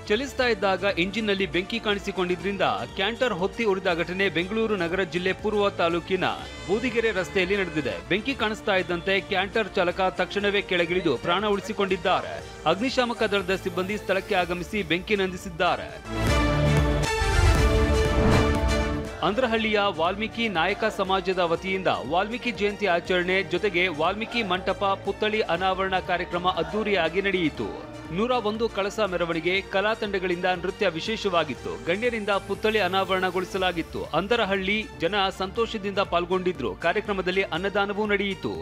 ಚಲಿಸ್ತಾ ಇದ್ದಾಗ ಇಂಜಿನ್ನಲ್ಲಿ ಬೆಂಕಿ ಕಾಣಿಸಿಕೊಂಡಿದ್ರಿಂದ ಕ್ಯಾಂಟರ್ ಹೊತ್ತಿ ಉರಿದ ಘಟನೆ ಬೆಂಗಳೂರು ನಗರ ಜಿಲ್ಲೆ ಪೂರ್ವ ತಾಲೂಕಿನ ಬೂದಿಗೆರೆ ರಸ್ತೆಯಲ್ಲಿ ನಡೆದಿದೆ. ಬೆಂಕಿ ಕಾಣಿಸ್ತಾ ಇದ್ದಂತೆ ಕ್ಯಾಂಟರ್ ಚಾಲಕ ತಕ್ಷಣವೇ ಕೆಳಗಿಳಿದು ಪ್ರಾಣ ಉಳಿಸಿಕೊಂಡಿದ್ದಾರೆ. ಅಗ್ನಿಶಾಮಕ ದಳದ ಸಿಬ್ಬಂದಿ ಸ್ಥಳಕ್ಕೆ ಆಗಮಿಸಿ ಬೆಂಕಿ ನಂದಿಸಿದ್ದಾರೆ. ಅಂದ್ರಹಳ್ಳಿಯ ವಾಲ್ಮೀಕಿ ನಾಯಕ ಸಮಾಜದ ವತಿಯಿಂದ ವಾಲ್ಮೀಕಿ ಜಯಂತಿ ಆಚರಣೆ ಜೊತೆಗೆ ವಾಲ್ಮೀಕಿ ಮಂಟಪ ಪುತ್ಥಳಿ ಅನಾವರಣ ಕಾರ್ಯಕ್ರಮ ಅದ್ದೂರಿಯಾಗಿ ನಡೆಯಿತು. 101 ಕಳಸ ಮೆರವಣಿಗೆ, ಕಲಾ ತಂಡಗಳಿಂದ ನೃತ್ಯ ವಿಶೇಷವಾಗಿತ್ತು. ಗಣ್ಯರಿಂದ ಪುತ್ಥಳಿ ಅನಾವರಣಗೊಳಿಸಲಾಗಿತ್ತು. ಅಂದರಹಳ್ಳಿ ಜನ ಸಂತೋಷದಿಂದ ಪಾಲ್ಗೊಂಡಿದ್ರು. ಕಾರ್ಯಕ್ರಮದಲ್ಲಿ ಅನ್ನದಾನವೂ ನಡೆಯಿತು.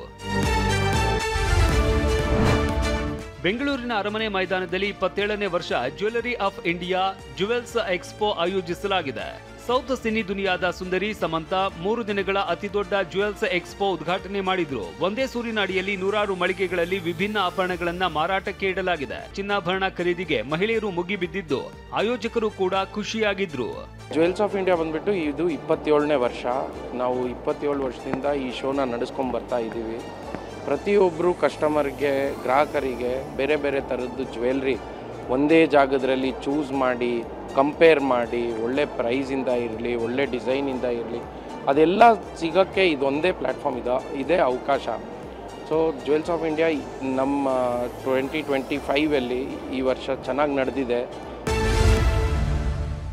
ಬೆಂಗಳೂರಿನ ಅರಮನೆ ಮೈದಾನದಲ್ಲಿ 27ನೇ ವರ್ಷ jewellery of India jewels expo ಆಯೋಜಿಸಲಾಗಿದೆ. ಸೌತ್ ಸಿನಿ ದುನಿಯಾದ ಸುಂದರಿ ಸಮಂತಾ 3 ದಿನಗಳ ಅತಿದೊಡ್ಡ ಜುವೆಲ್ಸ್ ಎಕ್ಸ್ಪೋ ಉದ್ಘಾಟನೆ ಮಾಡಿದ್ರು. ಒಂದೇ ಸೂರಿನ ಅಡಿಯಲ್ಲಿ 100 ಮಳಿಗೆಗಳಲ್ಲಿ ವಿಭಿನ್ನ ಆಭರಣಗಳನ್ನ ಮಾರಾಟಕ್ಕೆ ಇಡಲಾಗಿದೆ. ಚಿನ್ನಾಭರಣ ಖರೀದಿಗೆ ಮಹಿಳೆಯರು ಮುಗಿಬಿದ್ದಿದ್ದು ಆಯೋಜಕರು ಕೂಡ ಖುಷಿಯಾಗಿದ್ರು. ಜುವೆಲ್ಸ್ ಆಫ್ ಇಂಡಿಯಾ ಬಂದ್ಬಿಟ್ಟು ಇದು 27ನೇ ವರ್ಷ. ನಾವು 27 ವರ್ಷದಿಂದ ಈ ಶೋನ ನಡೆಸ್ಕೊಂಡು ಬರ್ತಾ ಇದ್ದೀವಿ. ಪ್ರತಿಯೊಬ್ಬರು ಕಸ್ಟಮರ್ಗೆ, ಗ್ರಾಹಕರಿಗೆ ಬೇರೆ ಬೇರೆ ಥರದ್ದು ಜ್ಯುವೆಲ್ರಿ ಒಂದೇ ಜಾಗದಲ್ಲಿ ಚೂಸ್ ಮಾಡಿ, ಕಂಪೇರ್ ಮಾಡಿ, ಒಳ್ಳೆ ಪ್ರೈಸಿಂದ ಇರಲಿ, ಒಳ್ಳೆ ಡಿಸೈನಿಂದ ಇರಲಿ, ಅದೆಲ್ಲ ಸಿಗೋಕ್ಕೆ ಇದೊಂದೇ ಪ್ಲ್ಯಾಟ್ಫಾರ್ಮ್ ಇದೇ ಅವಕಾಶ. ಸೊ ಜುವೆಲ್ಸ್ ಆಫ್ ಇಂಡಿಯಾ ನಮ್ಮ 2025 ಈ ವರ್ಷ ಚೆನ್ನಾಗಿ ನಡೆದಿದೆ.